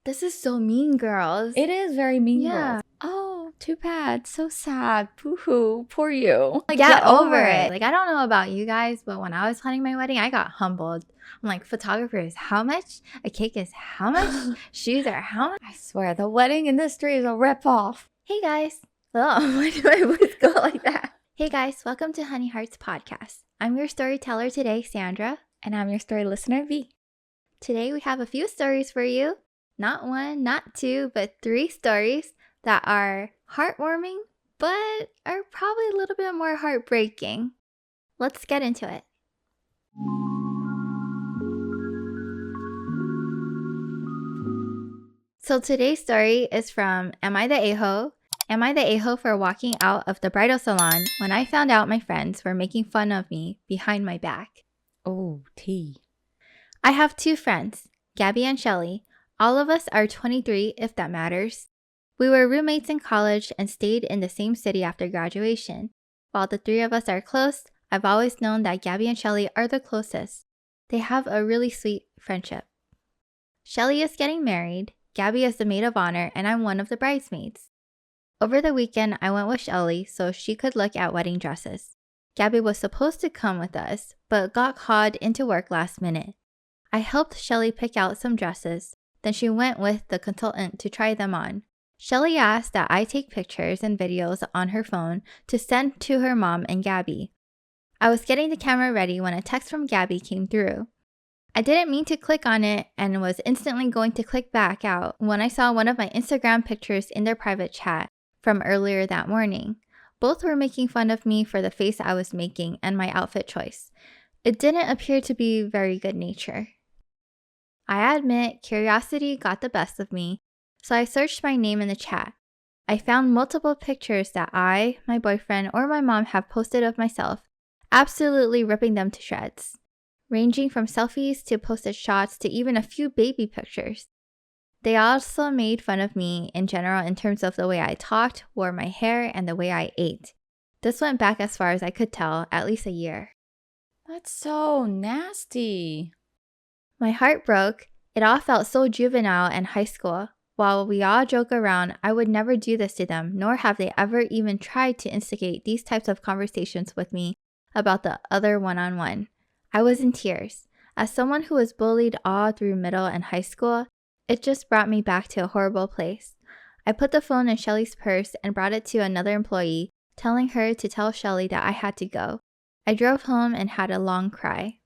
This is so mean girls. It is very mean girls. Oh, too bad. So sad. Boo-hoo. Poor you. Like, get over it. Like, I don't know about you guys, but when I was planning my wedding, I got humbled. I'm like, photographer is how much? A cake is how much? Shoes are how much? I swear, the wedding industry is a ripoff. Hey guys. Oh, why do my voice go like that? Hey guys, welcome to Honey Hearts Podcast. I'm your storyteller today, Sandra. And I'm your story listener, V. Today we have a few stories for you. Not one, not two, but 3 stories that are heartwarming, but are probably a little bit more heartbreaking. Let's get into it. So today's story is from Am I the A-Ho? Am I the A-Ho for walking out of the bridal salon when I found out my friends were making fun of me behind my back? Oh, tea. I have 2 friends, Gabby and Shelly. All of us are 23, if that matters. We were roommates in college and stayed in the same city after graduation. While the 3 of us are close, I've always known that Gabby and Shelly are the closest. They have a really sweet friendship. Shelly is getting married, Gabby is the maid of honor, and I'm one of the bridesmaids. Over the weekend, I went with Shelly so she could look at wedding dresses. Gabby was supposed to come with us, but got called into work last minute. I helped Shelly pick out some dresses. Then she went with the consultant to try them on. Shelly asked that I take pictures and videos on her phone to send to her mom and Gabby. I was getting the camera ready when a text from Gabby came through. I didn't mean to click on it and was instantly going to click back out when I saw one of my Instagram pictures in their private chat from earlier that morning. Both were making fun of me for the face I was making and my outfit choice. It didn't appear to be very good nature. I admit curiosity got the best of me, so I searched my name in the chat. I found multiple pictures that I, my boyfriend, or my mom have posted of myself, absolutely ripping them to shreds, ranging from selfies to posted shots to even a few baby pictures. They also made fun of me in general in terms of the way I talked, wore my hair, and the way I ate. This went back as far as I could tell, at least a year. That's so nasty. My heart broke. It all felt so juvenile and high school. While we all joke around, I would never do this to them, nor have they ever even tried to instigate these types of conversations with me about the other one-on-one. I was in tears. As someone who was bullied all through middle and high school, it just brought me back to a horrible place. I put the phone in Shelly's purse and brought it to another employee, telling her to tell Shelly that I had to go. I drove home and had a long cry.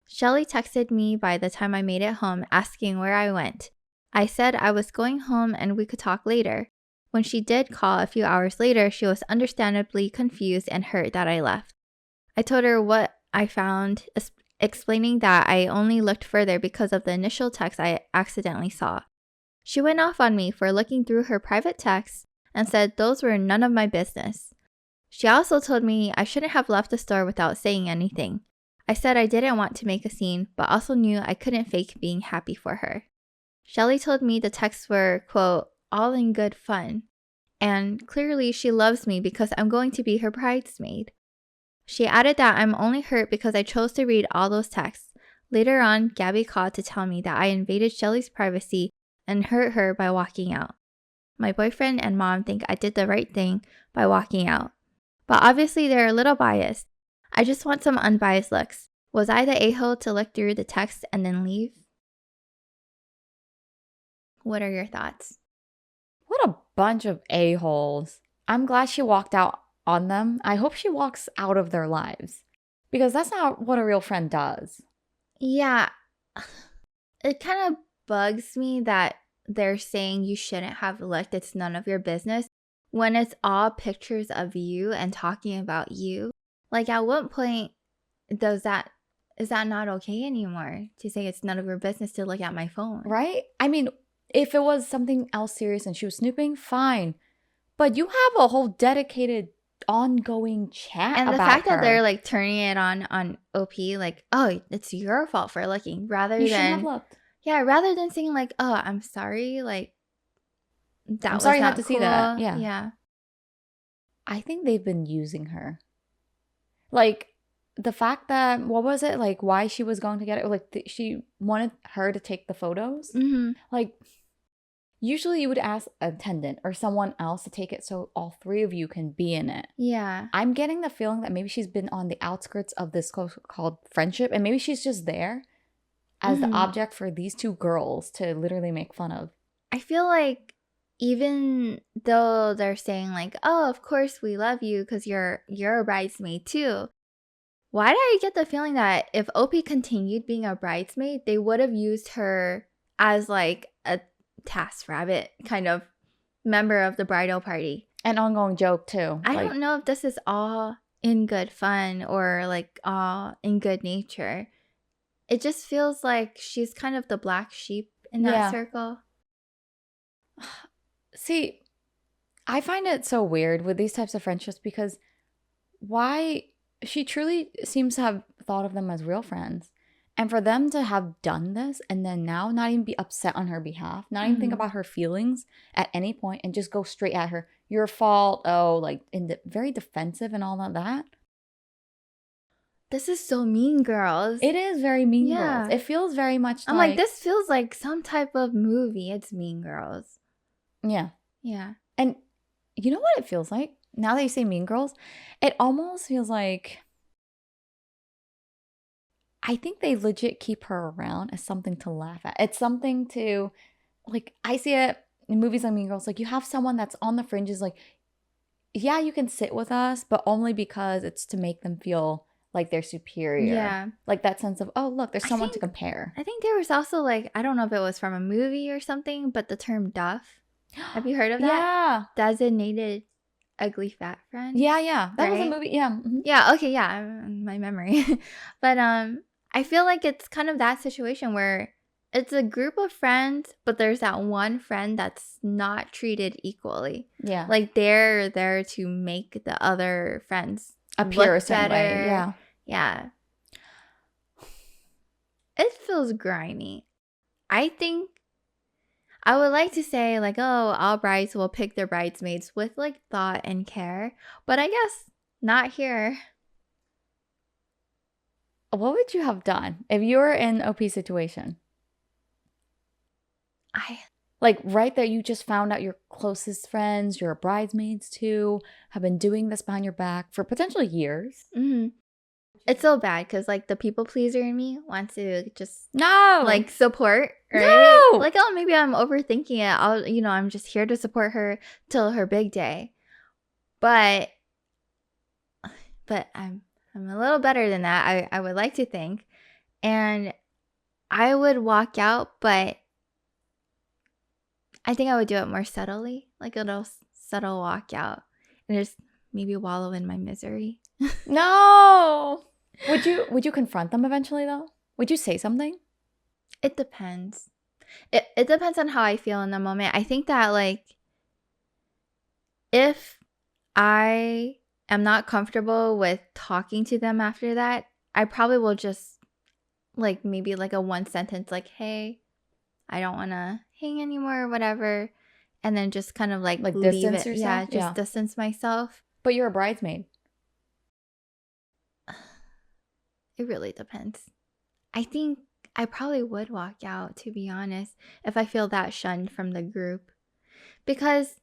Shelly texted me by the time I made it home asking where I went. I said I was going home and we could talk later. When she did call a few hours later, she was understandably confused and hurt that I left. I told her what I found, explaining that I only looked further because of the initial text I accidentally saw. She went off on me for looking through her private texts and said those were none of my business. She also told me I shouldn't have left the store without saying anything. I said I didn't want to make a scene, but also knew I couldn't fake being happy for her. Shelly told me the texts were, quote, all in good fun, and clearly she loves me because I'm going to be her bridesmaid. She added that I'm only hurt because I chose to read all those texts. Later on, Gabby called to tell me that I invaded Shelly's privacy and hurt her by walking out. My boyfriend and mom think I did the right thing by walking out, but obviously they're a little biased. I just want some unbiased looks. Was I the a-hole to look through the text and then leave? What are your thoughts? What a bunch of a-holes. I'm glad she walked out on them. I hope she walks out of their lives, because that's not what a real friend does. Yeah, it kind of bugs me that they're saying you shouldn't have looked, it's none of your business, when it's all pictures of you and talking about you. Like, at what point is that not okay anymore to say it's none of your business to look at my phone? Right? I mean, if it was something else serious and she was snooping, fine. But you have a whole dedicated ongoing chat and about the fact her. that they're like turning it on OP, like, oh, it's your fault for looking, rather You than shouldn't have looked. Yeah, rather than saying like, oh, I'm sorry, like that I'm was sorry you not had to see cool. that. Yeah. Yeah. I think they've been using her. Like, the fact that, what was it, like, why she was going to get it, like, she wanted her to take the photos. Mm-hmm. Like, usually you would ask an attendant or someone else to take it so all three of you can be in it. Yeah. I'm getting the feeling that maybe she's been on the outskirts of this called friendship, and maybe she's just there as the object for these two girls to literally make fun of. I feel like even though they're saying like, oh, of course we love you because you're a bridesmaid too. Why did I get the feeling that if OP continued being a bridesmaid, they would have used her as like a task rabbit kind of member of the bridal party? An ongoing joke too. I don't know if this is all in good fun or like all in good nature. It just feels like she's kind of the black sheep in that circle. See, I find it so weird with these types of friendships because why she truly seems to have thought of them as real friends. And for them to have done this and then now not even be upset on her behalf, not even think about her feelings at any point and just go straight at her, your fault, oh, like very defensive and all of that. This is so Mean Girls. It is very Mean Girls. It feels very much I'm like, this feels like some type of movie. It's Mean Girls. Yeah. Yeah. And you know what it feels like? Now that you say Mean Girls, it almost feels like I think they legit keep her around as something to laugh at. It's something to, like, I see it in movies like Mean Girls. Like, you have someone that's on the fringes, like, yeah, you can sit with us, but only because it's to make them feel like they're superior. Yeah. Like that sense of, oh, look, there's someone to compare. I think there was also, like, I don't know if it was from a movie or something, but the term duff. Have you heard of that? Yeah. Designated ugly fat friend. Yeah. That was a movie. Yeah. Mm-hmm. Yeah. Okay. Yeah. My memory. But I feel like it's kind of that situation where it's a group of friends, but there's that one friend that's not treated equally. Yeah. Like they're there to make the other friends appear a certain better. way. Yeah. Yeah. It feels grimy. I think I would like to say like, oh, all brides will pick their bridesmaids with like thought and care, but I guess not here. What would you have done if you were in OP's situation? Like right there, you just found out your closest friends, your bridesmaids too, have been doing this behind your back for potentially years. Mm-hmm. It's so bad because like the people pleaser in me wants to just like support, right? No! Like, oh, maybe I'm overthinking it. I'm just here to support her till her big day. But I'm a little better than that. I would like to think, and I would walk out, but I think I would do it more subtly, like a little subtle walk out, and just maybe wallow in my misery. No. Would you confront them eventually though? Would you say something? It depends. It depends on how I feel in the moment. I think that like if I am not comfortable with talking to them after that, I probably will just like maybe like a one sentence like, hey, I don't want to hang anymore or whatever. And then just kind of like leave distance it. yourself? Yeah, just distance myself. But you're a bridesmaid. It really depends. I think I probably would walk out, to be honest, if I feel that shunned from the group. Because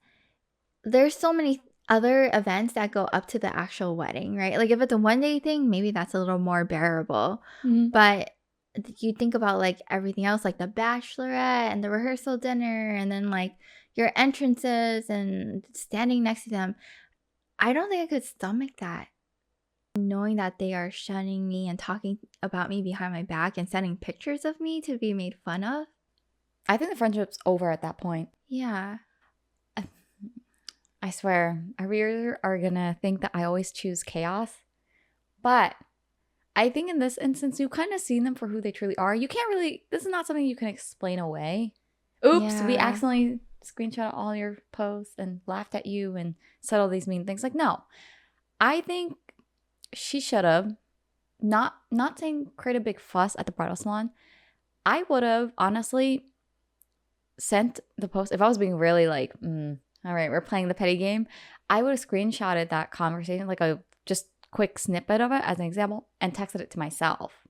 there's so many other events that go up to the actual wedding, right? Like if it's a one-day thing, maybe that's a little more bearable. Mm-hmm. But you think about like everything else, like the bachelorette and the rehearsal dinner and then like your entrances and standing next to them. I don't think I could stomach that. Knowing that they are shunning me and talking about me behind my back and sending pictures of me to be made fun of. I think the friendship's over at that point. Yeah. I swear, our readers are gonna think that I always choose chaos. But I think in this instance, you kind of see them for who they truly are. You can't really, this is not something you can explain away. Oops, we accidentally screenshot all your posts and laughed at you and said all these mean things. Like, no. I think she should have, not saying create a big fuss at the bridal salon. I would have honestly sent the post, if I was being really like, all right, we're playing the petty game. I would have screenshotted that conversation, like a just quick snippet of it as an example and texted it to myself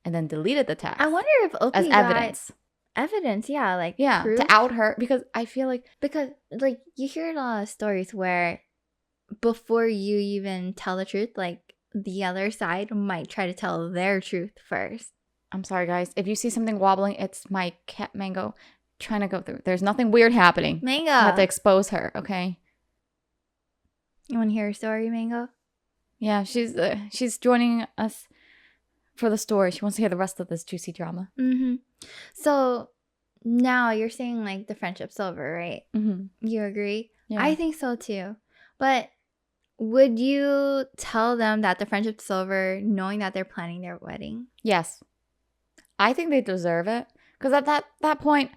and then deleted the text I wonder if OP as got evidence. evidence, yeah, like Yeah, proof. to out her, because I feel like Because like you hear a lot of stories where before you even tell the truth, like the other side might try to tell their truth first. I'm sorry, guys. If you see something wobbling, it's my cat Mango trying to go through. There's nothing weird happening. Mango, I have to expose her, okay? you want to hear a story, Mango? Yeah, she's joining us for the story. She wants to hear the rest of this juicy drama. Mm-hmm. So now you're saying like the friendship's over, right? Mm-hmm. You agree? Yeah. I think so too. But would you tell them that the friendship's over knowing that they're planning their wedding? Yes. I think they deserve it. Because at that point,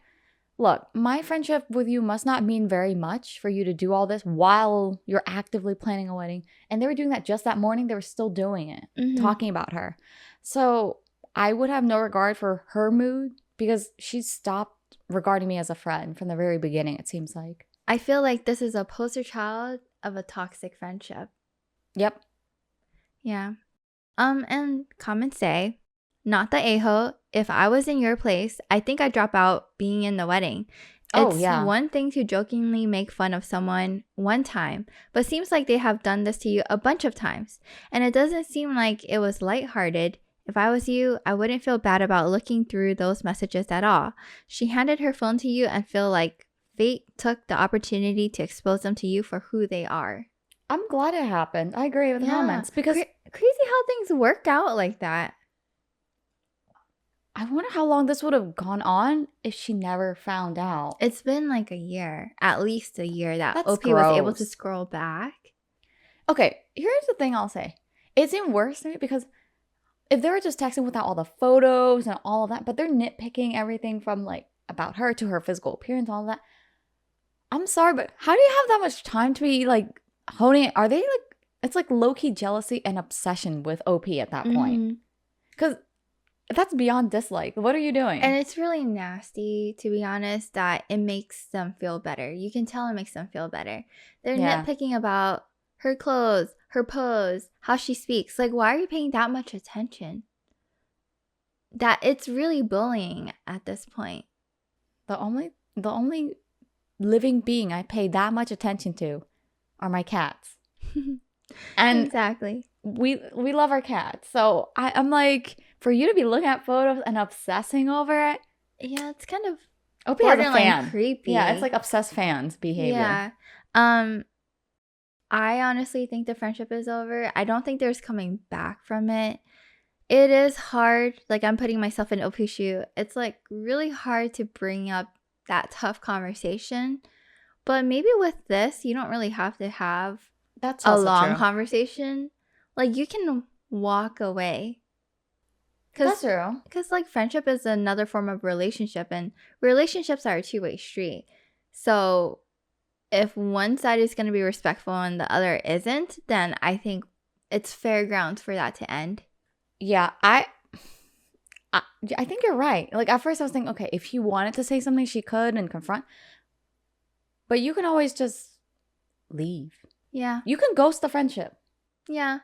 look, my friendship with you must not mean very much for you to do all this while you're actively planning a wedding. And they were doing that just that morning. They were still doing it, talking about her. So I would have no regard for her mood because she stopped regarding me as a friend from the very beginning, it seems like. I feel like this is a poster child of a toxic friendship. Yep. Yeah. And comments say, not the a-hole. If I was in your place, I think I'd drop out being in the wedding. It's one thing to jokingly make fun of someone one time, but seems like they have done this to you a bunch of times. And it doesn't seem like it was lighthearted. If I was you, I wouldn't feel bad about looking through those messages at all. She handed her phone to you and feel like fate took the opportunity to expose them to you for who they are. I'm glad it happened. I agree with the comments because crazy how things work out like that. I wonder how long this would have gone on if she never found out. It's been like a year, at least a year that That's OP was able to scroll back. Okay, here's the thing I'll say. It's even worse to me because if they were just texting without all the photos and all of that, but they're nitpicking everything from like about her to her physical appearance, all of that. I'm sorry, but how do you have that much time to be like honing it? Are they like, it's like low-key jealousy and obsession with OP at that point. Because that's beyond dislike. What are you doing? And it's really nasty, to be honest, that it makes them feel better. You can tell it makes them feel better. They're nitpicking about her clothes, her pose, how she speaks. Like, why are you paying that much attention? That it's really bullying at this point. The only living being I pay that much attention to are my cats. And exactly. We love our cats. So I'm like, for you to be looking at photos and obsessing over it. Yeah, it's kind of OP has a fan. Creepy. Yeah, it's like obsessed fans behavior. Yeah. I honestly think the friendship is over. I don't think there's coming back from it. It is hard. Like, I'm putting myself in OP's shoe. It's like really hard to bring up that tough conversation. But maybe with this, you don't really have to have a long conversation. Like, you can walk away. That's true. Because like friendship is another form of relationship, and relationships are a two-way street. So if one side is going to be respectful and the other isn't, then I think it's fair grounds for that to end. Yeah, I think you're right. Like, at first I was thinking, okay, if she wanted to say something, she could and confront. But you can always just leave. Yeah. You can ghost the friendship. Yeah.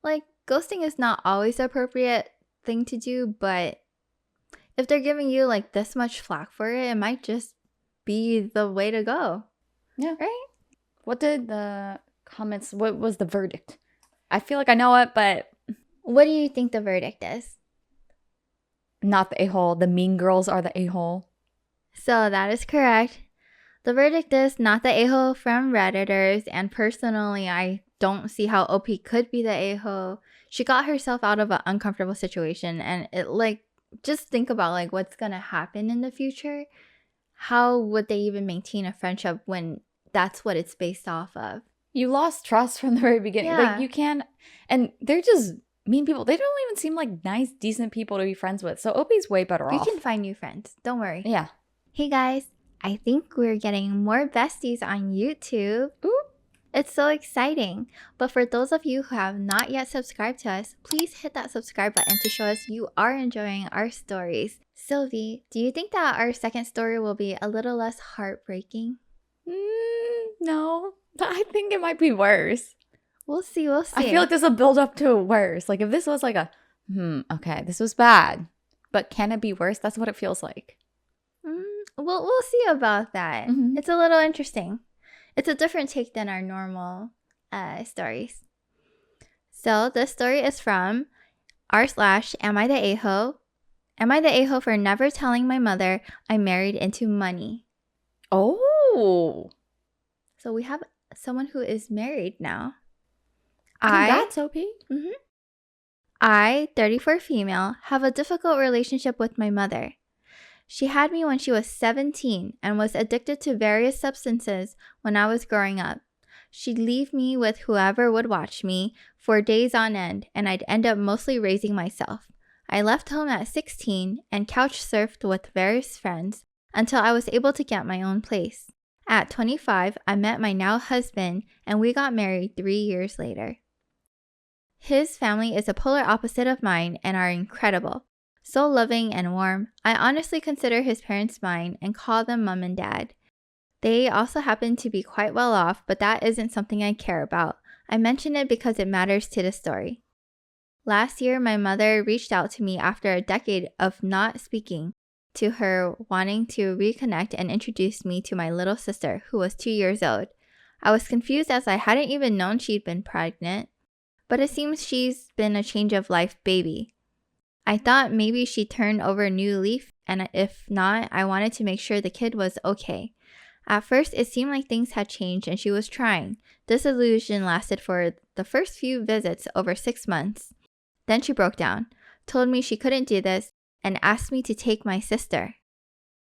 Like, ghosting is not always the appropriate thing to do, but if they're giving you like this much flack for it, it might just be the way to go. Yeah. Right? What did the comments, what was the verdict? I feel like I know it, but what do you think the verdict is? Not the a-hole. The mean girls are the a-hole. So that is correct. The verdict is not the a-hole from Redditors, and personally, I don't see how OP could be the a-hole. She got herself out of an uncomfortable situation, and it like, just think about like what's gonna happen in the future. How would they even maintain a friendship when that's what it's based off of? You lost trust from the very beginning. Yeah. Like, you can, and they're just mean people. They don't even seem like nice, decent people to be friends with. So OP's way better off. You can find new friends. Don't worry. Yeah. Hey guys, I think we're getting more besties on YouTube. Ooh. It's so exciting. But for those of you who have not yet subscribed to us, please hit that subscribe button to show us you are enjoying our stories. Sylvie, do you think that our second story will be a little less heartbreaking? No, I think it might be worse. We'll see. We'll see. I feel like this will build up to worse. Like if this was like a, okay, this was bad, but can it be worse? That's what it feels like. We'll see about that. Mm-hmm. It's a little interesting. It's a different take than our normal stories. So this story is from r/am I the a-hole? Am I the a-hole for never telling my mother I married into money? Oh. So we have someone who is married now. Congrats, OP. I, 34 female, have a difficult relationship with my mother. She had me when she was 17 and was addicted to various substances when I was growing up. She'd leave me with whoever would watch me for days on end, and I'd end up mostly raising myself. I left home at 16 and couch surfed with various friends until I was able to get my own place. At 25, I met my now husband, and we got married 3 years later. His family is a polar opposite of mine and are incredible. So loving and warm. I honestly consider his parents mine and call them mom and dad. They also happen to be quite well off, but that isn't something I care about. I mention it because it matters to the story. Last year, my mother reached out to me after a decade of not speaking to her, wanting to reconnect and introduce me to my little sister, who was 2 years old. I was confused as I hadn't even known she'd been pregnant, but it seems she's been a change of life baby. I thought maybe she turned over a new leaf, and if not, I wanted to make sure the kid was okay. At first, it seemed like things had changed and she was trying. This illusion lasted for the first few visits over 6 months. Then she broke down, told me she couldn't do this, and asked me to take my sister.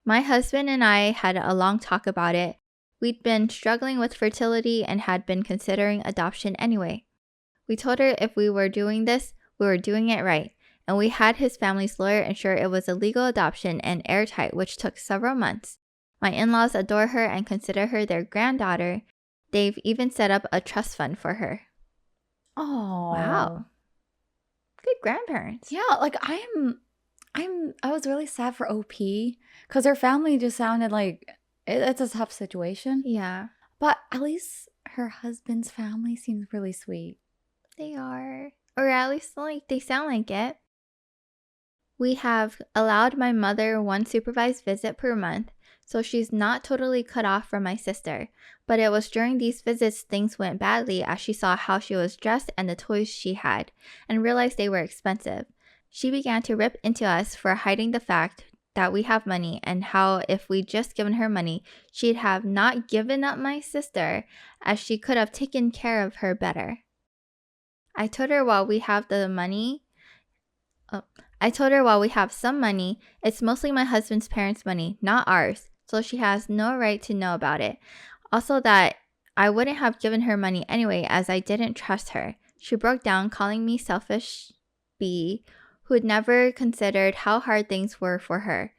My husband and I had a long talk about it. We'd been struggling with fertility and had been considering adoption anyway. We told her if we were doing this, we were doing it right, and we had his family's lawyer ensure it was a legal adoption and airtight, which took several months. My in-laws adore her and consider her their granddaughter. They've even set up a trust fund for her. Oh. Wow. Good grandparents. Yeah, like I was really sad for OP because her family just sounded like it's a tough situation. Yeah. But at least her husband's family seems really sweet. They are. Or at least like they sound like it. We have allowed my mother one supervised visit per month, so she's not totally cut off from my sister. But it was during these visits things went badly as she saw how she was dressed and the toys she had, and realized they were expensive. She began to rip into us for hiding the fact that we have money and how if we'd just given her money, she'd have not given up my sister as she could have taken care of her better. I told her while we have some money, it's mostly my husband's parents' money, not ours, so she has no right to know about it. Also that I wouldn't have given her money anyway as I didn't trust her. She broke down, calling me selfish bee who had never considered how hard things were for her.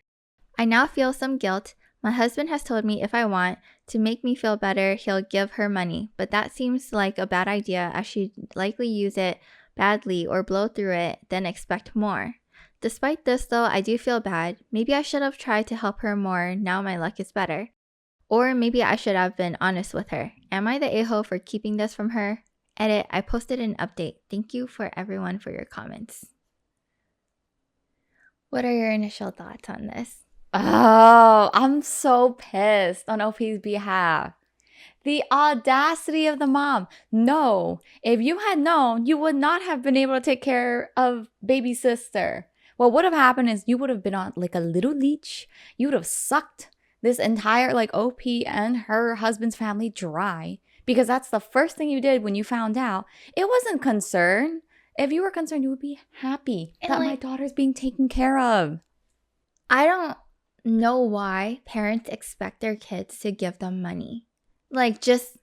I now feel some guilt. My husband has told me if I want to make me feel better, he'll give her money, but that seems like a bad idea as she'd likely use it badly or blow through it, then expect more. Despite this though, I do feel bad. Maybe I should have tried to help her more now my luck is better. Or maybe I should have been honest with her. Am I the a-hole for keeping this from her? Edit, I posted an update. Thank you for everyone for your comments. What are your initial thoughts on this? Oh, I'm so pissed on OP's behalf. The audacity of the mom. No, if you had known, you would not have been able to take care of baby sister. What would have happened is you would have been on like a little leech. You would have sucked this entire like OP and her husband's family dry because that's the first thing you did when you found out. It wasn't concern. If you were concerned, you would be happy that my daughter's being taken care of. I don't know why parents expect their kids to give them money. Like just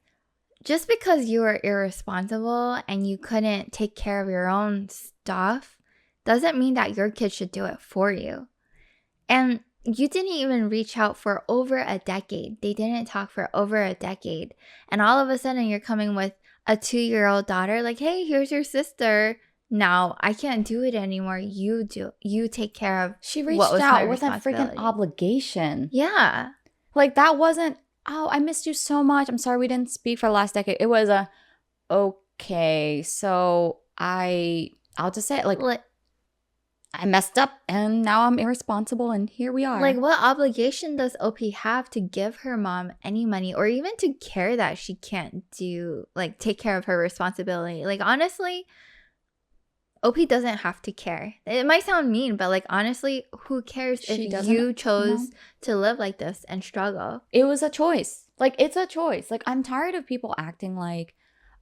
because you were irresponsible and you couldn't take care of your own stuff doesn't mean that your kid should do it for you. And you didn't even reach out for over a decade. They didn't talk for over a decade. And all of a sudden you're coming with a 2-year-old daughter like, hey, here's your sister. Now I can't do it anymore. You do. You take care of. She reached out with that freaking obligation. Yeah. Like that wasn't, oh, I missed you so much. I'm sorry we didn't speak for the last decade. It was Okay, so I'll just say it, like, Like, I messed up and now I'm irresponsible and here we are. what obligation does OP have to give her mom any money or even to care that she can't do, like, take care of her responsibility? Like, honestly, OP doesn't have to care. It might sound mean, but like, honestly, who cares She if doesn't you chose no. to live like this and struggle? It was a choice. Like, it's a choice. Like, I'm tired of people acting like,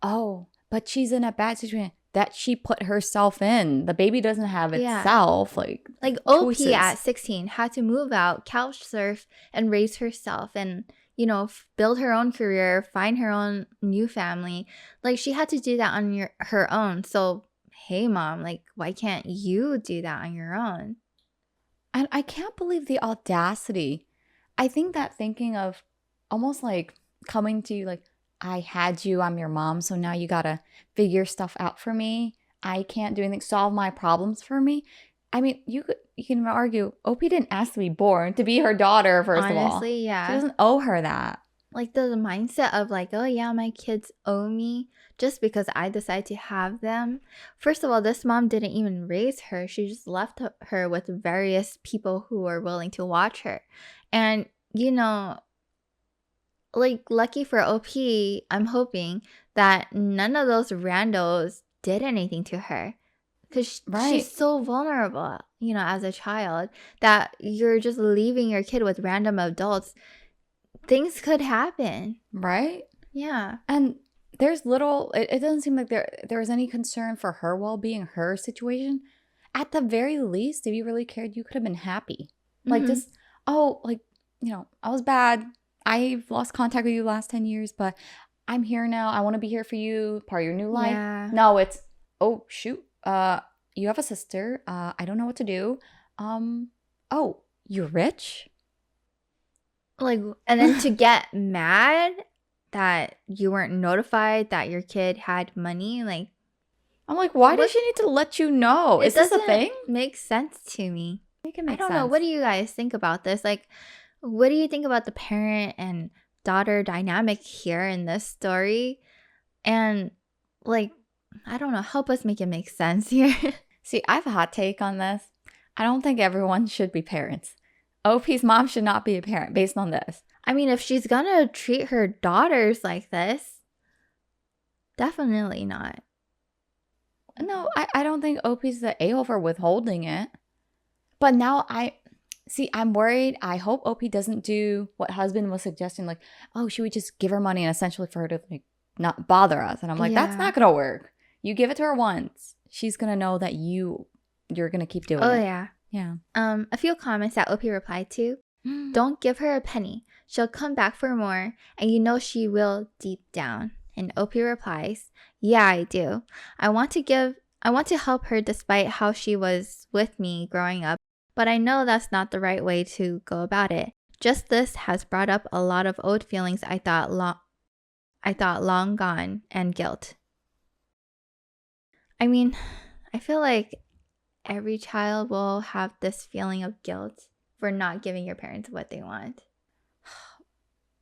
oh, but she's in a bad situation that she put herself in. The baby doesn't have Yeah. itself. Like OP choices. at 16 had to move out, couch surf, and raise herself and, you know, build her own career, find her own new family. Like, she had to do that on her own. So, hey, mom, like, why can't you do that on your own? And I can't believe the audacity. I think that thinking of almost like coming to you like, I had you, I'm your mom, so now you gotta figure stuff out for me. I can't do anything, solve my problems for me. I mean, you can argue Opie didn't ask to be born, to be her daughter, first of all. Honestly, She yeah. doesn't owe her that. Like, the mindset of like, oh yeah, my kids owe me just because I decide to have them. First of all, this mom didn't even raise her. She just left her with various people who were willing to watch her. And, you know, like, lucky for OP, I'm hoping that none of those randos did anything to her. Because Right. she's so vulnerable, you know, as a child, that you're just leaving your kid with random adults. Things could happen. Right? Yeah. And there's little, it doesn't seem like there was any concern for her well-being, her situation. At the very least, if you really cared, you could have been happy. Like, Mhm. just, oh, like, you know, I was bad. I've lost contact with you the last 10 years, but I'm here now. I want to be here for you, part of your new life. Yeah. No, it's, oh, shoot. You have a sister. I don't know what to do. Oh, you're rich? Like, and then to get mad that you weren't notified that your kid had money, like, I'm like, why does What- she need to let you know? Is this a thing? Make sense to me. Make it I make don't sense. know. What do you guys think about this? Like, what do you think about the parent and daughter dynamic here in this story? And, like, I don't know. Help us make it make sense here. See, I have a hot take on this. I don't think everyone should be parents. OP's mom should not be a parent based on this. I mean, if she's gonna treat her daughters like this, definitely not. No, I don't think OP's the a-hole for withholding it. But now I'm worried. I hope OP doesn't do what husband was suggesting, like, oh, should we just give her money and essentially for her to like not bother us? And I'm like, that's Yeah. not gonna work. You give it to her once, she's gonna know that you're gonna keep doing Oh, it. yeah. Yeah. A few comments that OP replied to. Don't give her a penny. She'll come back for more, and you know she will deep down. And OP replies, yeah, I do. I want to help her despite how she was with me growing up, but I know that's not the right way to go about it. Just this has brought up a lot of old feelings I thought long gone and guilt. I mean, I feel like every child will have this feeling of guilt for not giving your parents what they want.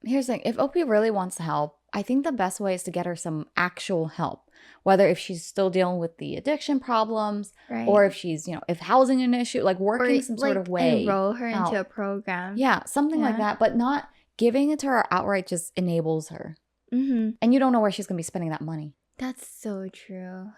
Here's the thing. If OP really wants to help, I think the best way is to get her some actual help. Whether if she's still dealing with the addiction problems, Right. or if she's, if housing an issue, like working Or, some sort like, of way. enroll her out. into a program. Yeah, something like Yeah. that. But not giving it to her outright just enables her. Mm-hmm. And you don't know where she's going to be spending that money. That's so true.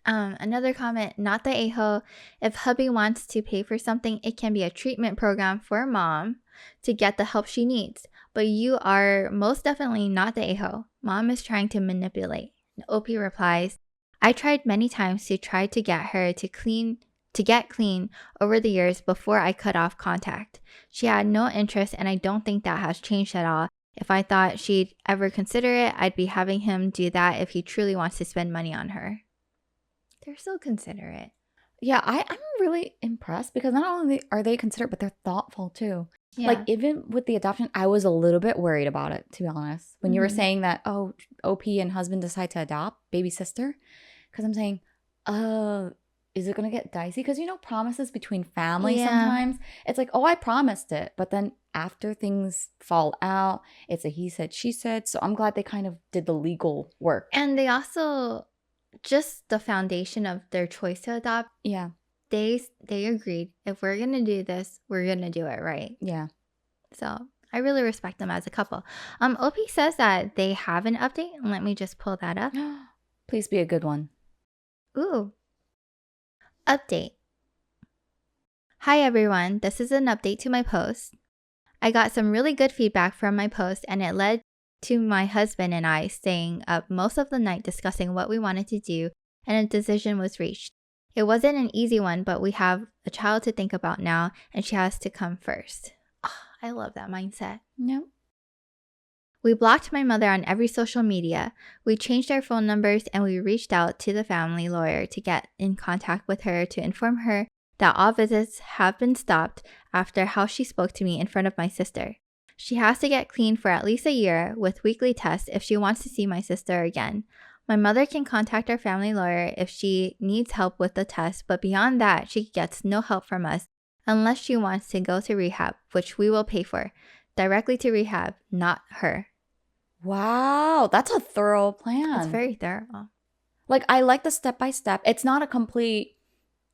Another comment, not the a-hole. If hubby wants to pay for something, it can be a treatment program for mom to get the help she needs. But you are most definitely not the a-hole. Mom is trying to manipulate. And OP replies, I tried many times to try to get her to get clean over the years before I cut off contact. She had no interest, and I don't think that has changed at all. If I thought she'd ever consider it, I'd be having him do that if he truly wants to spend money on her. They're so considerate. Yeah, I'm really impressed because not only are they considerate, but they're thoughtful too. Yeah. Like, even with the adoption, I was a little bit worried about it, to be honest. When you were Mhm. saying that, OP and husband decide to adopt baby sister, because I'm saying, is it going to get dicey? Because, promises between family Yeah. sometimes, it's like, oh, I promised it. But then after things fall out, it's a he said, she said. So I'm glad they kind of did the legal work. And they also, just the foundation of their choice to adopt, Yeah. they agreed, if we're going to do this, we're going to do it right. Yeah. So I really respect them as a couple. OP says that they have an update. Let me just pull that up. Please be a good one. Ooh. Update. Hi everyone, this is an update to my post. I got some really good feedback from my post and it led to my husband and I staying up most of the night discussing what we wanted to do, and a decision was reached. It wasn't an easy one, but we have a child to think about now and she has to come first. Oh, I love that mindset. Yep. We blocked my mother on every social media. We changed our phone numbers and we reached out to the family lawyer to get in contact with her to inform her that all visits have been stopped after how she spoke to me in front of my sister. She has to get clean for at least a year with weekly tests if she wants to see my sister again. My mother can contact our family lawyer if she needs help with the test, but beyond that, she gets no help from us unless she wants to go to rehab, which we will pay for. Directly to rehab, not her. Wow, that's a thorough plan. It's very thorough. Like, I like the step-by-step. It's not a complete,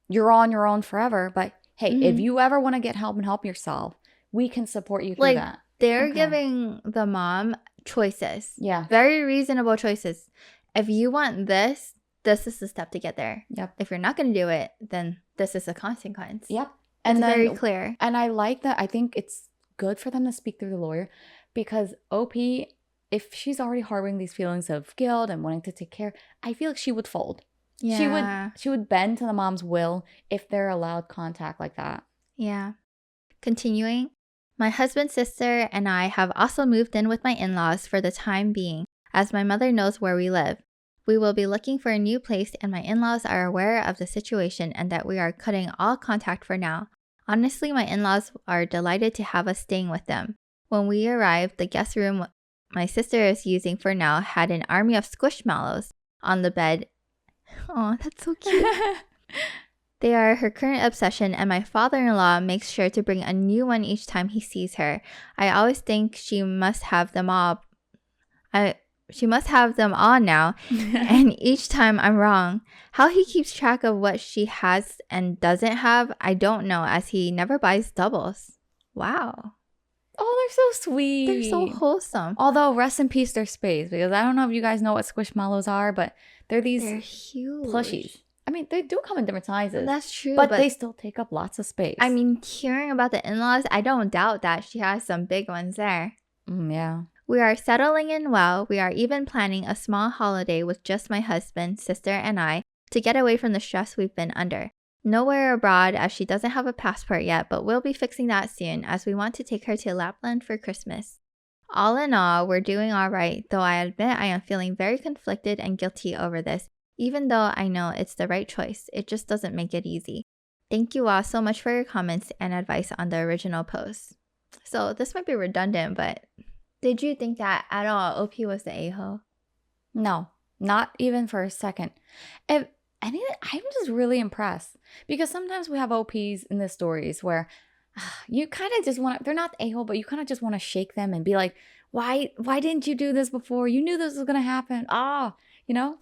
you're on your own forever, but hey, if you ever want to get help and help yourself, we can support you through that. They're giving the mom choices. Yeah. Very reasonable choices. If you want this, this is the step to get there. Yep. If you're not going to do it, then this is a consequence. Yep. And it's very clear. And I like that. I think it's good for them to speak through the lawyer, because OP, if she's already harboring these feelings of guilt and wanting to take care, I feel like she would fold. Yeah. She would bend to the mom's will if they're allowed contact like that. Yeah. Continuing, my husband's sister and I have also moved in with my in-laws for the time being, as my mother knows where we live. We will be looking for a new place and my in-laws are aware of the situation and that we are cutting all contact for now. Honestly, my in-laws are delighted to have us staying with them. When we arrived, the guest room my sister is using for now had an army of squishmallows on the bed. Oh, that's so cute. They are her current obsession, and my father-in-law makes sure to bring a new one each time he sees her. I always think she must have them all. She must have them all now, and each time I'm wrong. How he keeps track of what she has and doesn't have, I don't know, as he never buys doubles. Wow. Oh, they're so sweet. They're so wholesome. Although, rest in peace, their space, because I don't know if you guys know what squishmallows are, but they're huge plushies. I mean, they do come in different sizes. That's true. But they still take up lots of space. I mean, hearing about the in-laws, I don't doubt that she has some big ones there. Yeah. We are settling in well. We are even planning a small holiday with just my husband, sister, and I to get away from the stress we've been under. Nowhere abroad, as she doesn't have a passport yet, but we'll be fixing that soon as we want to take her to Lapland for Christmas. All in all, we're doing all right, though I admit I am feeling very conflicted and guilty over this, even though I know it's the right choice. It just doesn't make it easy. Thank you all so much for your comments and advice on the original post. So this might be redundant, but did you think that at all OP was the a-hole? No, not even for a second. I'm just really impressed, because sometimes we have OPs in the stories where you kind of just want to, they're not the a-hole, but you kind of just want to shake them and be like, why didn't you do this before? You knew this was going to happen. You know?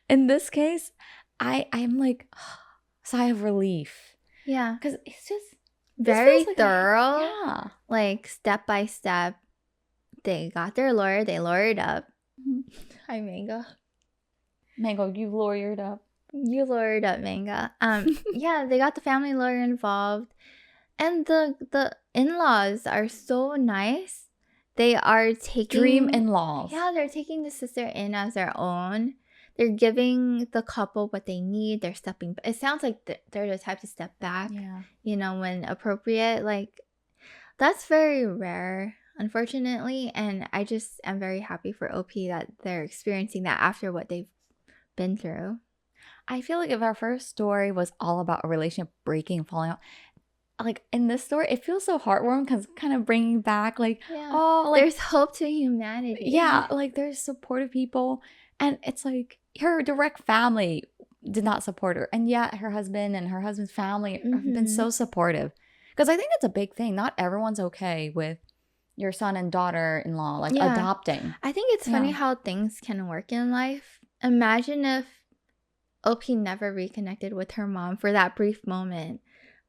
In this case, I'm like, sigh of relief. Yeah. Because it's just very like thorough. Yeah. Like step by step. They got their lawyer. They lawyered up. Hi, Mango. Mango, you lawyered up. You lawyered up, Mango. Yeah, they got the family lawyer involved. And the in-laws are so nice. They are taking... Dream in-laws. Yeah, they're taking the sister in as their own. They're giving the couple what they need. They're stepping... It sounds like they're the type to step back. Yeah. You know, when appropriate. Like, that's very rare, unfortunately. And I just am very happy for OP that they're experiencing that after what they've been through. I feel like if our first story was all about a relationship breaking, falling out, like in this story, it feels so heartwarming because kind of bringing back like, Yeah. oh, like, there's hope to humanity. Yeah, like there's supportive people. And it's like her direct family did not support her. And yet her husband and her husband's family have been so supportive. Because I think it's a big thing. Not everyone's okay with your son and daughter-in-law like adopting. I think it's funny how things can work in life. Imagine if OP never reconnected with her mom for that brief moment.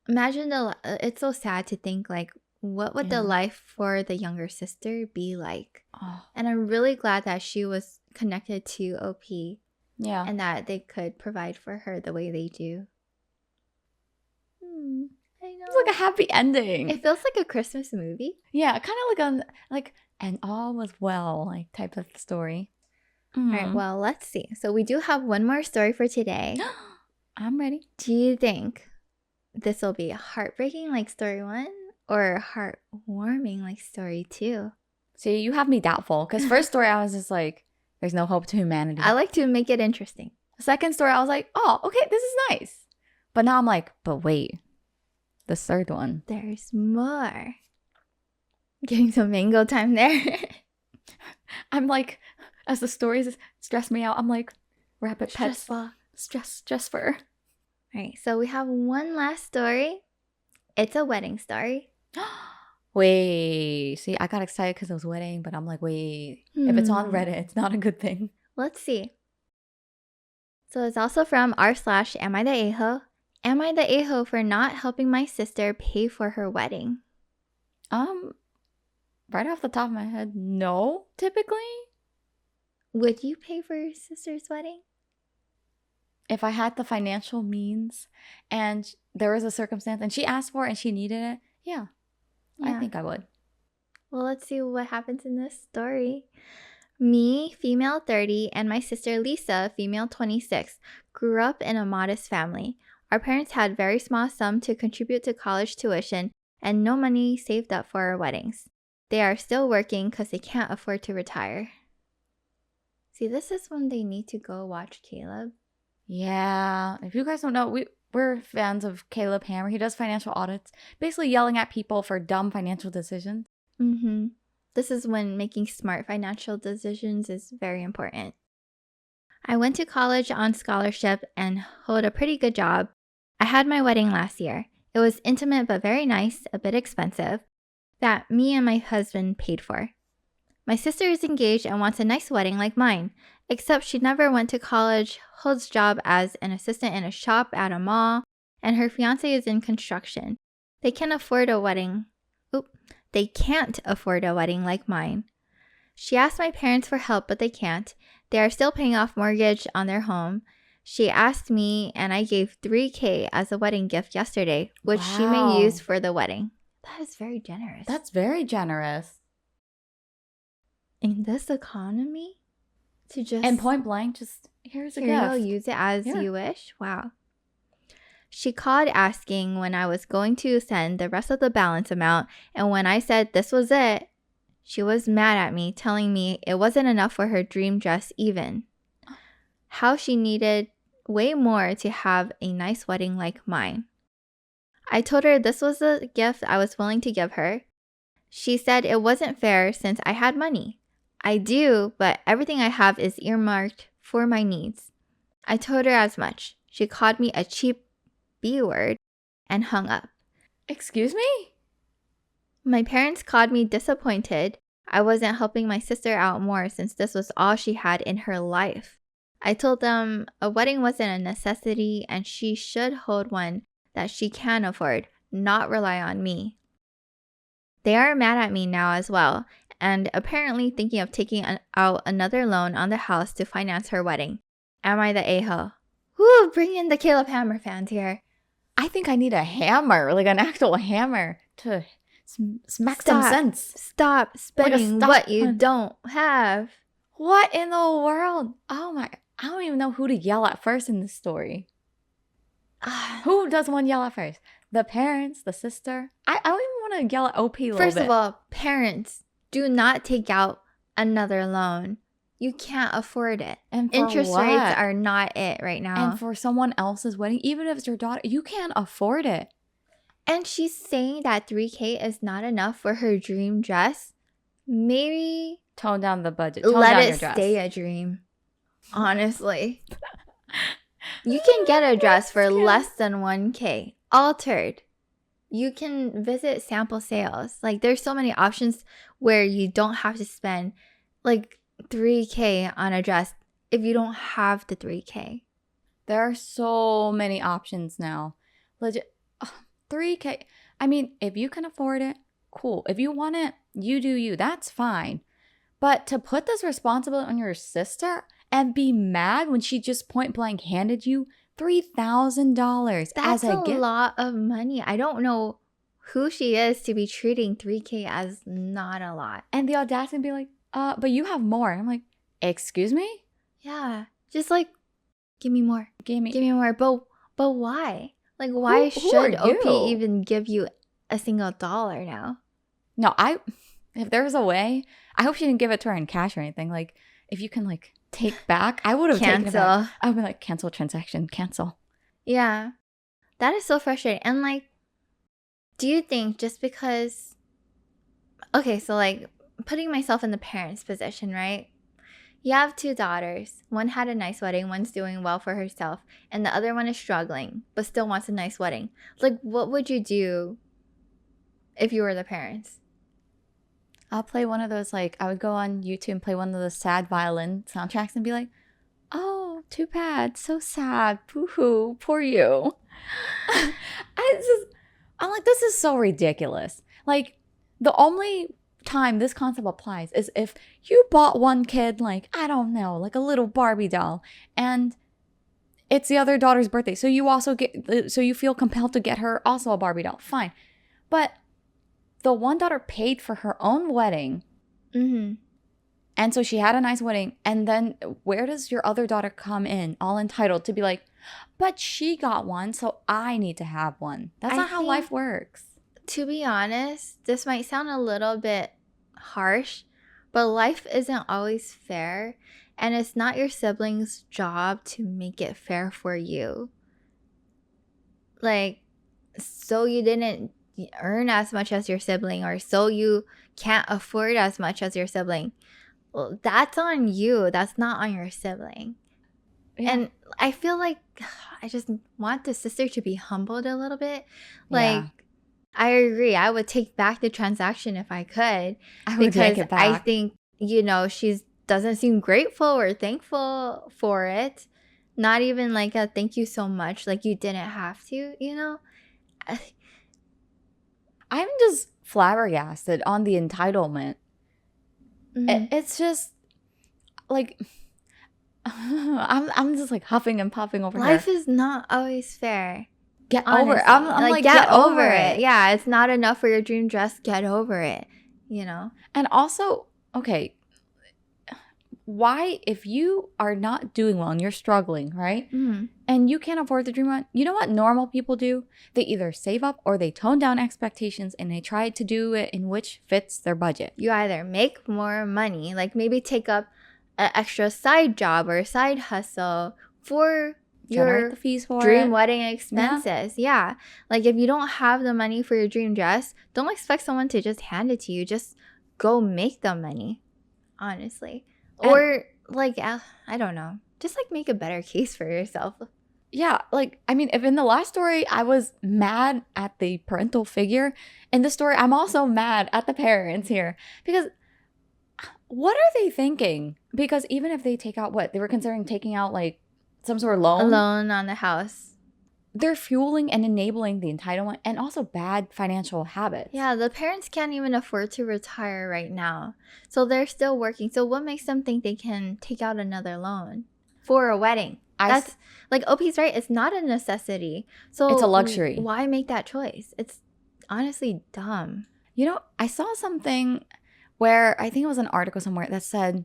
Imagine it's so sad to think like, what would the life for the younger sister be like? And I'm really glad that she was connected to OP. Yeah. And that they could provide for her the way they do. I know. It's like a happy ending. It feels like a Christmas movie. Yeah, kind of like and all was well, like type of story. All right, well, let's see. So we do have one more story for today. I'm ready. Do you think this will be heartbreaking like story 1 or heartwarming like story 2? See, you have me doubtful because first story I was just like, there's no hope to humanity. I like to make it interesting. Second story I was like, oh, okay, this is nice. But now I'm like, but wait, the third one. There's more. Getting some mango time there. I'm like, as the stories stress me out, I'm like, rabbit pets. Stressful. All right, so we have one last story. It's a wedding story. Wait, see, I got excited because it was wedding, but I'm like, wait, if it's on Reddit, it's not a good thing. Let's see. So it's also from r/am I the a-ho? Am I the a-ho for not helping my sister pay for her wedding? Right off the top of my head, no, typically. Would you pay for your sister's wedding? If I had the financial means and there was a circumstance and she asked for it and she needed it, yeah. I think I would. Well, let's see what happens in this story. Me, female 30, and my sister Lisa, female 26, grew up in a modest family. Our parents had very small sum to contribute to college tuition and no money saved up for our weddings. They are still working because they can't afford to retire. See, this is when they need to go watch Caleb. Yeah. If you guys don't know, we're fans of Caleb Hammer. He does financial audits, basically yelling at people for dumb financial decisions. This is when making smart financial decisions is very important. I went to college on scholarship and hold a pretty good job. I had my wedding last year. It was intimate but very nice, a bit expensive, that me and my husband paid for. My sister is engaged and wants a nice wedding like mine, except she never went to college, holds job as an assistant in a shop at a mall, and her fiance is in construction. They can't afford a wedding. They can't afford a wedding like mine. She asked my parents for help, but they can't. They are still paying off mortgage on their home. She asked me, and I gave $3,000 as a wedding gift yesterday, which she may use for the wedding. That is very generous. That's very generous. In this economy? To just... And point blank, just, here's a gift. Use it as you wish? Wow. She called asking when I was going to send the rest of the balance amount, and when I said this was it, she was mad at me, telling me it wasn't enough for her dream dress even. How she needed way more to have a nice wedding like mine. I told her this was the gift I was willing to give her. She said it wasn't fair since I had money. I do, but everything I have is earmarked for my needs. I told her as much. She called me a cheap B word and hung up. Excuse me? My parents called me disappointed. I wasn't helping my sister out more since this was all she had in her life. I told them a wedding wasn't a necessity and she should hold one that she can afford, not rely on me. They are mad at me now as well, and apparently thinking of taking out another loan on the house to finance her wedding. Am I the a-ho? Woo, bring in the Caleb Hammer fans here. I think I need a hammer, like an actual hammer to smack some sense. Stop spending what you don't have. What in the world? Oh my, I don't even know who to yell at first in this story. Who does one yell at first? The parents, the sister? I don't even want to yell at OP a little bit. First of all, parents, do not take out another loan. You can't afford it. And interest rates are not it right now. And for someone else's wedding, even if it's your daughter, you can't afford it. And she's saying that $3,000 is not enough for her dream dress. Maybe tone down the budget. Let it stay a dream. Honestly. You can get a dress for less than $1,000. Altered. You can visit sample sales. Like, there's so many options where you don't have to spend like $3,000 on a dress if you don't have the $3,000. There are so many options now. Legit, $3,000. I mean, if you can afford it, cool. If you want it, you do you. That's fine. But to put this responsibility on your sister and be mad when she just point blank handed you $3,000 That's as a gift. lot of money. I don't know who she is to be treating $3,000 as not a lot. And the audacity to be like, but you have more. I'm like, excuse me? Yeah. Just like, give me more. Give me more. But why? Like, why Who should are OP you? even give you a single dollar now? No, if there was a way, I hope she didn't give it to her in cash or anything. Like, if you can like take back, I would have taken it back. I would be like, cancel transaction, cancel. Yeah. That is so frustrating. And like, do you think just because, okay, so like putting myself in the parents' position, right? You have 2 daughters. One had a nice wedding, one's doing well for herself, and the other one is struggling, but still wants a nice wedding. Like, what would you do if you were the parents? I'll play one of those, like, I would go on YouTube and play one of those sad violin soundtracks and be like, oh, too bad, so sad, boo-hoo, poor you. I'm like, this is so ridiculous. Like, the only time this concept applies is if you bought one kid, like, I don't know, like a little Barbie doll, and it's the other daughter's birthday, so you feel compelled to get her also a Barbie doll. Fine. But the one daughter paid for her own wedding. Mm-hmm. And so she had a nice wedding. And then where does your other daughter come in, all entitled to be like, but she got one, so I need to have one? That's not how life works. To be honest, this might sound a little bit harsh, but life isn't always fair. And it's not your sibling's job to make it fair for you. Like, so you didn't earn as much as your sibling, or so you can't afford as much as your sibling. Well, that's on you. That's not on your sibling. Yeah. And I feel like I just want the sister to be humbled a little bit. Like, yeah. I agree. I would take back the transaction if I could. I would take it back. I think, she doesn't seem grateful or thankful for it. Not even like a thank you so much. Like, you didn't have to, I'm just flabbergasted on the entitlement. Mm-hmm. It's just like I'm just like huffing and puffing over Life here. is not always fair. Get over it. I'm like, get over it. Yeah, it's not enough for your dream dress. Get over it. And also, okay, why, if you are not doing well and you're struggling, right? Mm-hmm. And you can't afford the dream one, you know what normal people do? They either save up or they tone down expectations and they try to do it in which fits their budget. You either make more money, like maybe take up an extra side job or a side hustle for your the fees for dream wedding expenses. Yeah. Like, if you don't have the money for your dream dress, don't expect someone to just hand it to you. Just go make the money, honestly. Or, like, I don't know. Just, like, make a better case for yourself. Yeah, like, I mean, if in the last story I was mad at the parental figure, in this story I'm also mad at the parents here. Because what are they thinking? Because even if they take out they were considering taking out, like, some sort of loan. A loan on the house. They're fueling and enabling the entitlement and also bad financial habits. Yeah, the parents can't even afford to retire right now. So they're still working. So what makes them think they can take out another loan for a wedding? That's like OP's right. It's not a necessity. So it's a luxury. Why make that choice? It's honestly dumb. I saw something where I think it was an article somewhere that said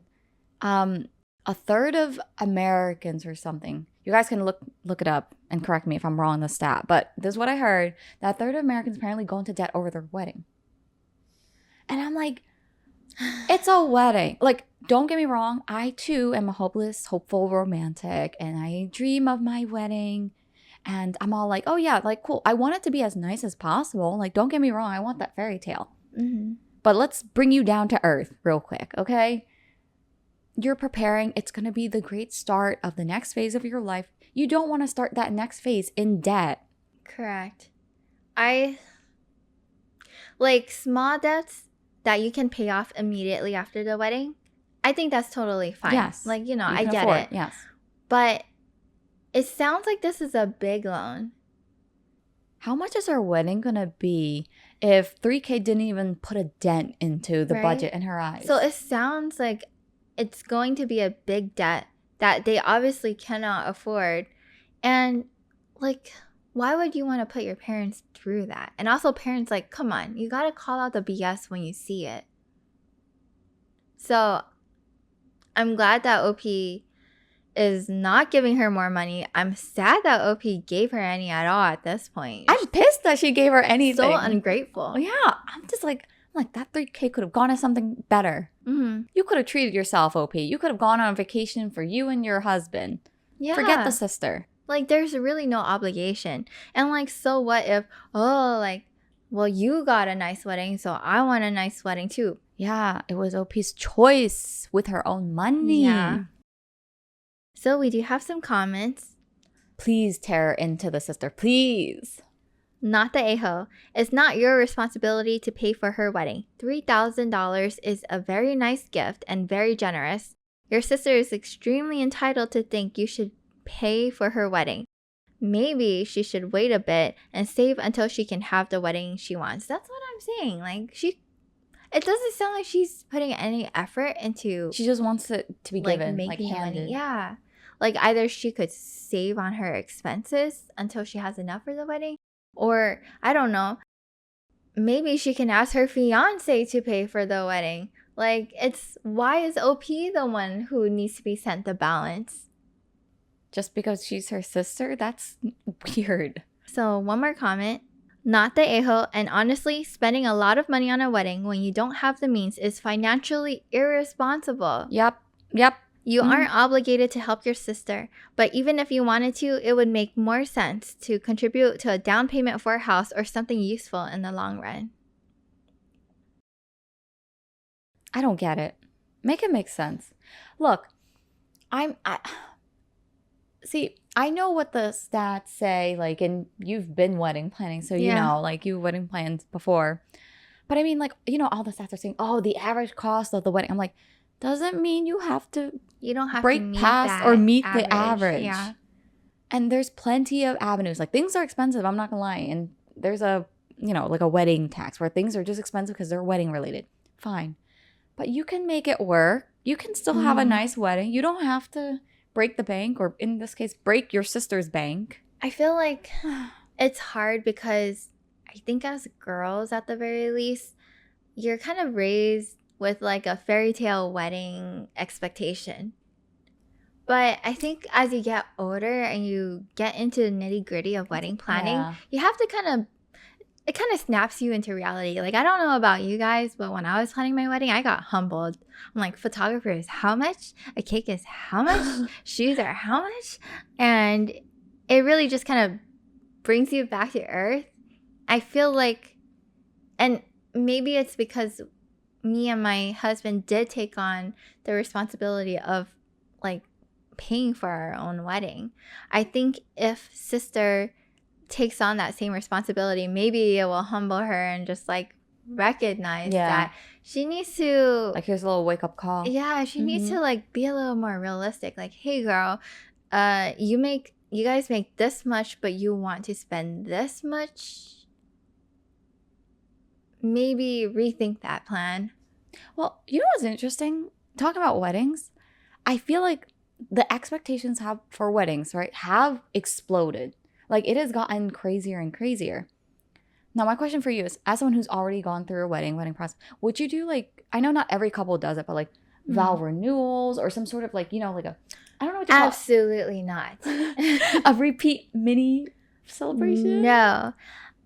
a third of Americans or something. You guys can look it up and correct me if I'm wrong on the stat, but this is what I heard, that a third of Americans apparently go into debt over their wedding. And I'm like, it's a wedding. Like, don't get me wrong, I too am a hopeless, hopeful romantic, and I dream of my wedding, and I'm all like, oh yeah, like, cool. I want it to be as nice as possible. Like, don't get me wrong, I want that fairy tale. Mm-hmm. But let's bring you down to earth real quick, okay? you're preparing. It's going to be the great start of the next phase of your life. You don't want to start that next phase in debt. Correct. I like small debts that you can pay off immediately after the wedding. I think that's totally fine. Yes. Like, you know, You I can get afford, it. yes. But it sounds like this is a big loan. How much is our wedding going to be if 3K didn't even put a dent into the Right? budget in her eyes? So it sounds like it's going to be a big debt that they obviously cannot afford. And like, why would you want to put your parents through that? And also parents, like, come on, you got to call out the BS when you see it. So I'm glad that OP is not giving her more money. I'm sad that OP gave her any at all at this point. I'm pissed that she gave her anything. So ungrateful. Yeah, I'm just like that 3K could have gone to something better. Mm-hmm. You could have treated yourself, OP. You could have gone on vacation for you and your husband. Yeah. Forget the sister. Like, there's really no obligation. And like, so what if, oh, like, well, you got a nice wedding, so I want a nice wedding too. Yeah, it was OP's choice with her own money. Yeah. So we do have some comments. Please tear into the sister, please. Not the a-hole. It's not your responsibility to pay for her wedding. $3,000 is a very nice gift and very generous. Your sister is extremely entitled to think you should pay for her wedding. Maybe she should wait a bit and save until she can have the wedding she wants. That's what I'm saying. Like, it doesn't sound like she's putting any effort into. She just wants it to be like, given, making like handed. money. Yeah. Like, either she could save on her expenses until she has enough for the wedding, or I don't know, maybe she can ask her fiance to pay for the wedding. Like, why is OP the one who needs to be sent the balance? Just because she's her sister? That's weird. So, one more comment. Not the a-hole, and honestly, spending a lot of money on a wedding when you don't have the means is financially irresponsible. Yep. You aren't obligated to help your sister, but even if you wanted to, it would make more sense to contribute to a down payment for a house or something useful in the long run. I don't get it. Make it make sense. Look, see, I know what the stats say, like, and you've been wedding planning, so you know, like, you wedding plans before. But I mean, like, you know, all the stats are saying, oh, the average cost of the wedding. I'm like, doesn't mean you have to break past or meet the average. Yeah. And there's plenty of avenues. Like, things are expensive, I'm not gonna lie. And there's a, you know, like a wedding tax where things are just expensive because they're wedding related. Fine. But you can make it work. You can still have a nice wedding. You don't have to break the bank, or in this case, break your sister's bank. I feel like it's hard because I think as girls, at the very least, you're kind of raised with like a fairy tale wedding expectation. But I think as you get older and you get into the nitty gritty of wedding planning, you have to it kind of snaps you into reality. Like, I don't know about you guys, but when I was planning my wedding, I got humbled. I'm like, photographer is how much? A cake is how much? Shoes are how much? And it really just kind of brings you back to earth. I feel like, and maybe it's because me and my husband did take on the responsibility of like paying for our own wedding. I think if sister takes on that same responsibility, maybe it will humble her and just like recognize that she needs to, like, here's a little wake up call. Yeah, she needs to like be a little more realistic. Like, hey girl, you guys make this much, but you want to spend this much. Maybe rethink that plan. Well, you know what's interesting? Talking about weddings, I feel like the expectations for weddings, right, have exploded. Like, it has gotten crazier and crazier. Now, my question for you is, as someone who's already gone through a wedding process, would you do, like, I know not every couple does it, but like vow renewals or some sort of, like, you know, like I don't know what you call it. Absolutely not. A repeat mini celebration? No.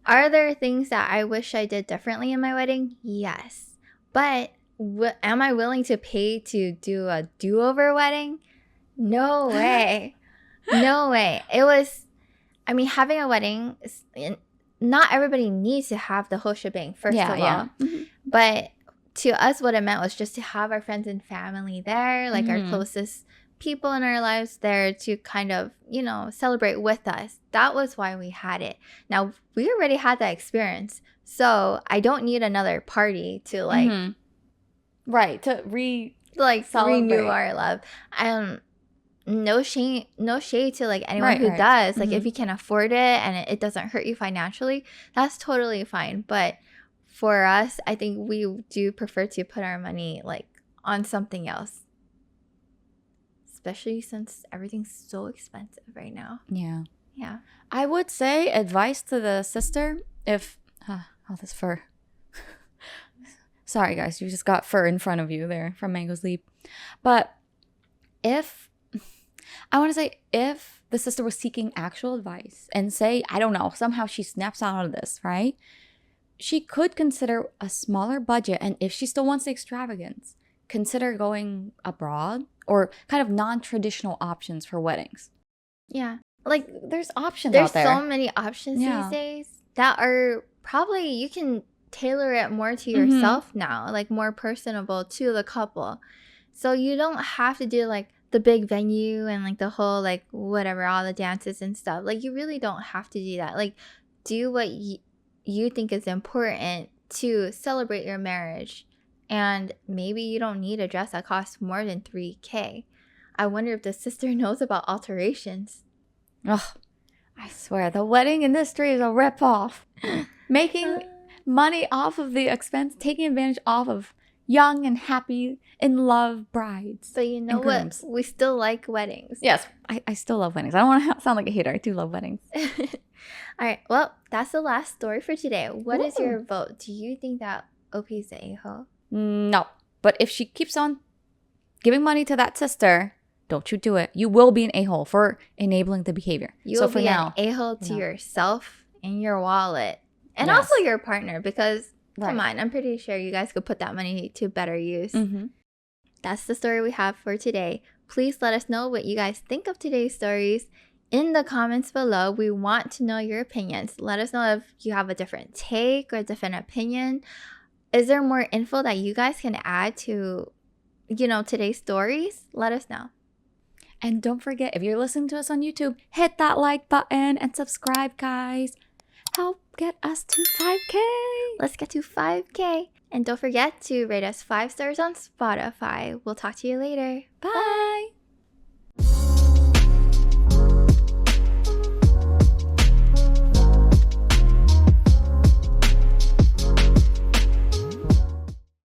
Are there things that I wish I did differently in my wedding? Yes. But am I willing to pay to do a do-over wedding? No way. No way. Having a wedding, not everybody needs to have the whole shebang, first of all. But to us, what it meant was just to have our friends and family there, like our closest people in our lives there to kind of, celebrate with us. That was why we had it. Now, we already had that experience. So I don't need another party to right, to renew our love. No shade to like anyone who does. Like if you can afford it and it doesn't hurt you financially, that's totally fine. But for us, I think we do prefer to put our money like on something else. Especially since everything's so expensive right now. Yeah. Yeah. I would say advice to the sister if all this fur. Sorry guys, you just got fur in front of you there from Mango's Leap. But if the sister was seeking actual advice and say, I don't know, somehow she snaps out of this, right? She could consider a smaller budget, and if she still wants the extravagance, consider going abroad or kind of non-traditional options for weddings. Yeah. Like there's options out there. There's so many options these days that are probably, you can tailor it more to yourself now, like more personable to the couple. So you don't have to do like the big venue and like the whole like whatever, all the dances and stuff. Like you really don't have to do that. Like do what you think is important to celebrate your marriage. And maybe you don't need a dress that costs more than $3,000. I wonder if the sister knows about alterations. Oh, I swear, the wedding industry is a ripoff. Making money off of the expense, taking advantage off of young and happy, in love brides. But you know what? We still like weddings. Yes, I still love weddings. I don't want to sound like a hater. I do love weddings. All right, well, that's the last story for today. What is your vote? Do you think that OP is the a-hole? No, but if she keeps on giving money to that sister, don't you do it. You will be an a-hole for enabling the behavior. You will be an a-hole to yourself and your wallet. And also your partner, because, come on, I'm pretty sure you guys could put that money to better use. That's the story we have for today. Please let us know what you guys think of today's stories in the comments below. We want to know your opinions. Let us know if you have a different take or a different opinion. Is there more info that you guys can add to, today's stories? Let us know. And don't forget, if you're listening to us on YouTube, hit that like button and subscribe, guys. Help get us to 5K. Let's get to 5K. And don't forget to rate us 5 stars on Spotify. We'll talk to you later. Bye.